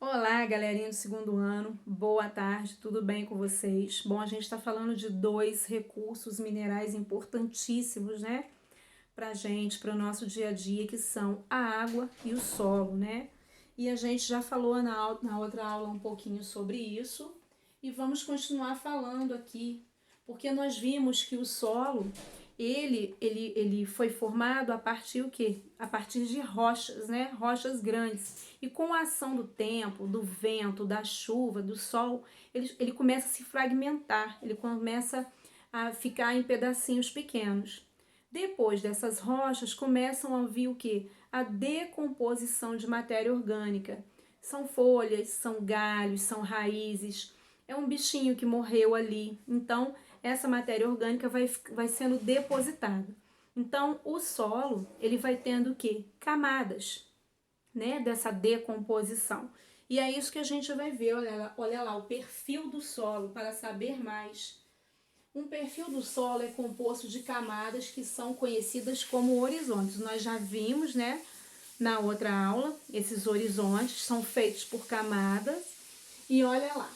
Olá, galerinha do segundo ano, boa tarde, tudo bem com vocês? Bom, a gente está falando de dois recursos minerais importantíssimos, né, pra gente, para o nosso dia a dia, que são a água e o solo, né? E a gente já falou na outra aula um pouquinho sobre isso e vamos continuar falando aqui, porque nós vimos que o solo ele foi formado a partir o quê? A partir de rochas, né? Rochas grandes. E com a ação do tempo, do vento, da chuva, do sol, ele começa a se fragmentar, ele começa a ficar em pedacinhos pequenos. Depois dessas rochas começam a vir o quê? A decomposição de matéria orgânica. São folhas, são galhos, são raízes. É um bichinho que morreu ali. Então, essa matéria orgânica vai sendo depositada. Então, o solo, ele vai tendo o quê? Camadas, né? Dessa decomposição. E é isso que a gente vai ver, olha lá, o perfil do solo, para saber mais. Um perfil do solo é composto de camadas que são conhecidas como horizontes. Nós já vimos, né, na outra aula, esses horizontes são feitos por camadas. E olha lá,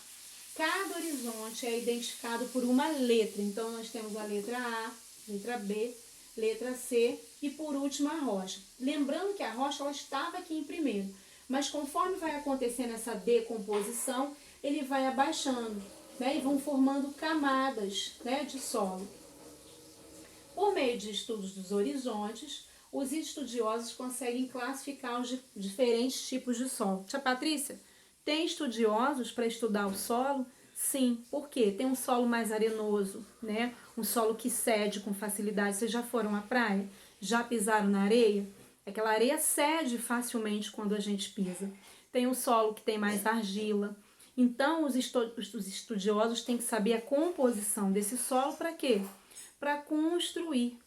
cada horizonte é identificado por uma letra. Então, nós temos a letra A, letra B, letra C e, por último, a rocha. Lembrando que a rocha ela estava aqui em primeiro, mas conforme vai acontecendo essa decomposição, ele vai abaixando, né, e vão formando camadas, né, de solo. Por meio de estudos dos horizontes, os estudiosos conseguem classificar os diferentes tipos de solo. Tia Patrícia, tem estudiosos para estudar o solo? Sim, por quê? Tem um solo mais arenoso, né? Um solo que cede com facilidade. Vocês já foram à praia? Já pisaram na areia? Aquela areia cede facilmente quando a gente pisa. Tem um solo que tem mais argila. Então, os estudiosos têm que saber a composição desse solo para quê? Para construir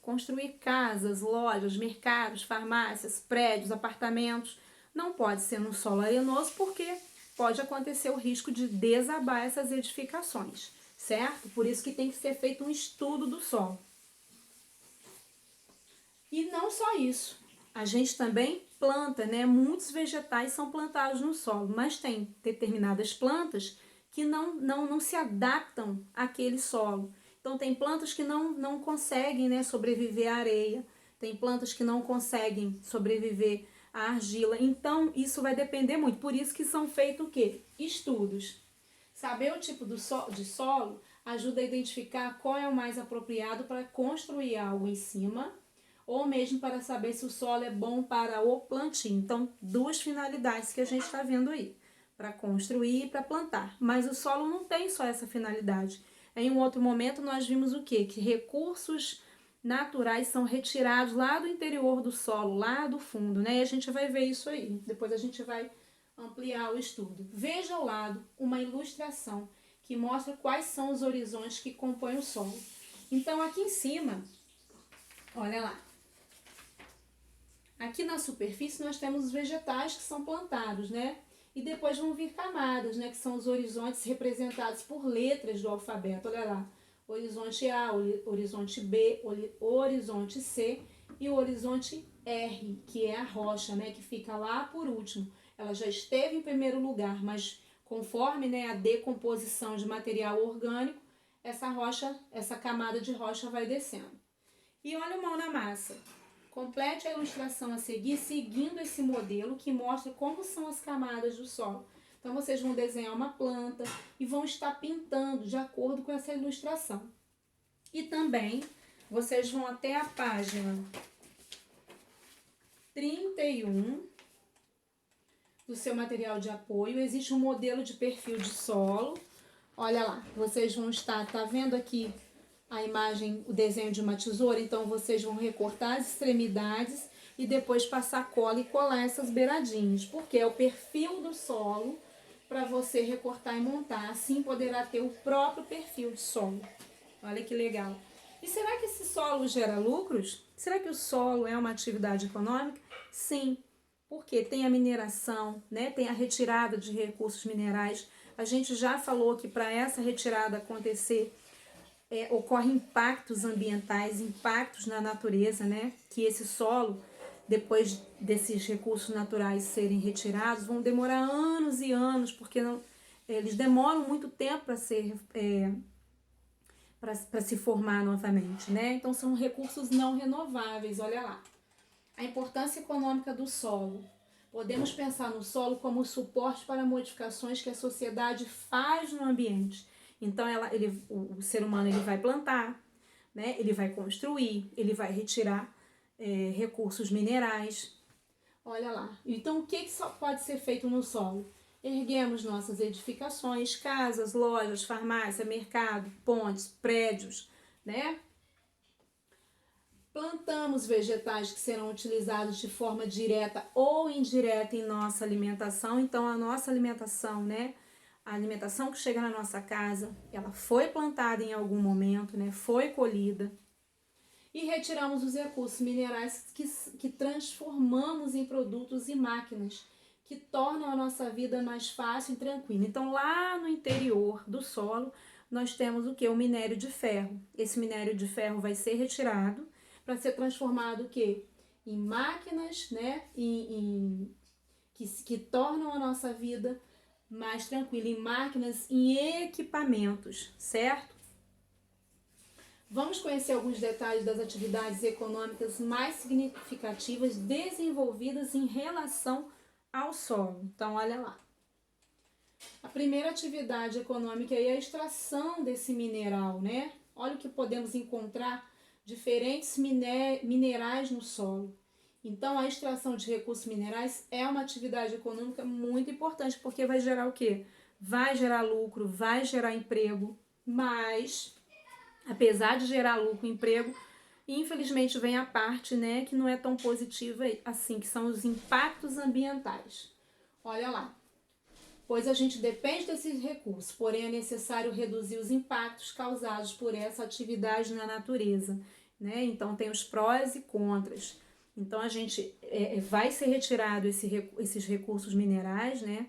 casas, lojas, mercados, farmácias, prédios, apartamentos. Não pode ser num solo arenoso porque pode acontecer o risco de desabar essas edificações, certo? Por isso que tem que ser feito um estudo do solo. E não só isso, a gente também planta, né? Muitos vegetais são plantados no solo, mas tem determinadas plantas que não se adaptam àquele solo. Então, tem plantas que não conseguem, né, sobreviver à areia, tem plantas que não conseguem sobreviver à argila. Então, isso vai depender muito. Por isso que são feitos o quê? Estudos. Saber o tipo de solo ajuda a identificar qual é o mais apropriado para construir algo em cima, ou mesmo para saber se o solo é bom para o plantio. Então, duas finalidades que a gente está vendo aí, para construir e para plantar. Mas o solo não tem só essa finalidade. Em um outro momento, nós vimos o quê? Que recursos naturais são retirados lá do interior do solo, lá do fundo, né? E a gente vai ver isso aí. Depois a gente vai ampliar o estudo. Veja ao lado uma ilustração que mostra quais são os horizontes que compõem o solo. Então, aqui em cima, olha lá. Aqui na superfície nós temos os vegetais que são plantados, né? E depois vão vir camadas, né? Que são os horizontes representados por letras do alfabeto. Olha lá, horizonte A, horizonte B, horizonte C e o horizonte R, que é a rocha, né? Que fica lá por último. Ela já esteve em primeiro lugar, mas conforme, né, a decomposição de material orgânico, essa rocha, essa camada de rocha vai descendo. E olha o mão na massa. Complete a ilustração a seguir, seguindo esse modelo que mostra como são as camadas do solo. Então, vocês vão desenhar uma planta e vão estar pintando de acordo com essa ilustração. E também, vocês vão até a página 31 do seu material de apoio. Existe um modelo de perfil de solo. Olha lá, vocês vão estar, tá vendo aqui a imagem, o desenho de uma tesoura? Então, vocês vão recortar as extremidades e depois passar cola e colar essas beiradinhas, porque é o perfil do solo para você recortar e montar. Assim, poderá ter o próprio perfil de solo. Olha que legal. E será que esse solo gera lucros? Será que o solo é uma atividade econômica? Sim, porque tem a mineração, né? Tem a retirada de recursos minerais. A gente já falou que para essa retirada acontecer, ocorrem impactos ambientais, impactos na natureza, né? Que esse solo depois desses recursos naturais serem retirados, vão demorar anos e anos, porque eles demoram muito tempo para ser para se formar novamente, né? Então são recursos não renováveis, olha lá. A importância econômica do solo. Podemos pensar no solo como suporte para modificações que a sociedade faz no ambiente. Então o ser humano ele vai plantar, né? Ele vai construir, ele vai retirar recursos minerais. Olha lá. Então o que só pode ser feito no solo? Erguemos nossas edificações, casas, lojas, farmácia, mercado, pontes, prédios, né? Plantamos vegetais que serão utilizados de forma direta ou indireta em nossa alimentação. Então, a nossa alimentação, né? A alimentação que chega na nossa casa, ela foi plantada em algum momento, né? Foi colhida. E retiramos os recursos minerais que transformamos em produtos e máquinas que tornam a nossa vida mais fácil e tranquila. Então, lá no interior do solo, nós temos o que? O minério de ferro. Esse minério de ferro vai ser retirado para ser transformado o quê? Em máquinas, né? Que tornam a nossa vida mais tranquila, em máquinas, em equipamentos, certo? Vamos conhecer alguns detalhes das atividades econômicas mais significativas desenvolvidas em relação ao solo. Então, olha lá. A primeira atividade econômica é a extração desse mineral, né? Olha o que podemos encontrar, diferentes minerais no solo. Então, a extração de recursos minerais é uma atividade econômica muito importante, porque vai gerar o quê? Vai gerar lucro, vai gerar emprego, mas, apesar de gerar lucro e emprego, infelizmente vem a parte, né, que não é tão positiva assim, que são os impactos ambientais. Olha lá. Pois a gente depende desses recursos, porém é necessário reduzir os impactos causados por essa atividade na natureza, né? Então tem os prós e contras. Então a gente vai ser retirado esses recursos minerais, né?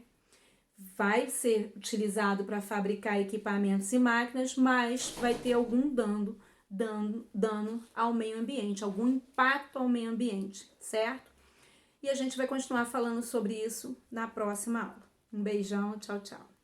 Vai ser utilizado para fabricar equipamentos e máquinas, mas vai ter algum dano ao meio ambiente, algum impacto ao meio ambiente, certo? E a gente vai continuar falando sobre isso na próxima aula. Um beijão, tchau, tchau.